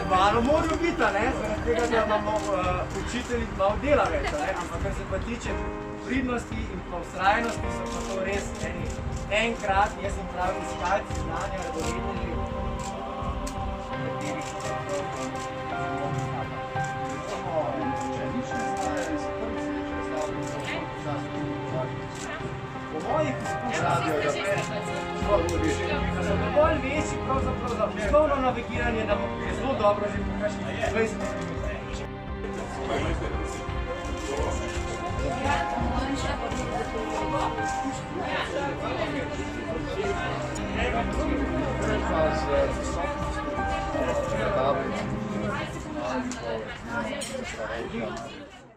Malo morajo biti, ne? Zaradi tega, da imamo učitelji malo dela več, ne? Ampak kar se pa tiče pridnosti in pa vztrajnosti, so pa to res enkrat, jaz sem pravi iskalci znanja, radovedneži, katerih so po mojih izkušnjah so dovolj večji pravzaprav za poslovno navigiranje, da je zelo dobro že po kakšnih 20 minut.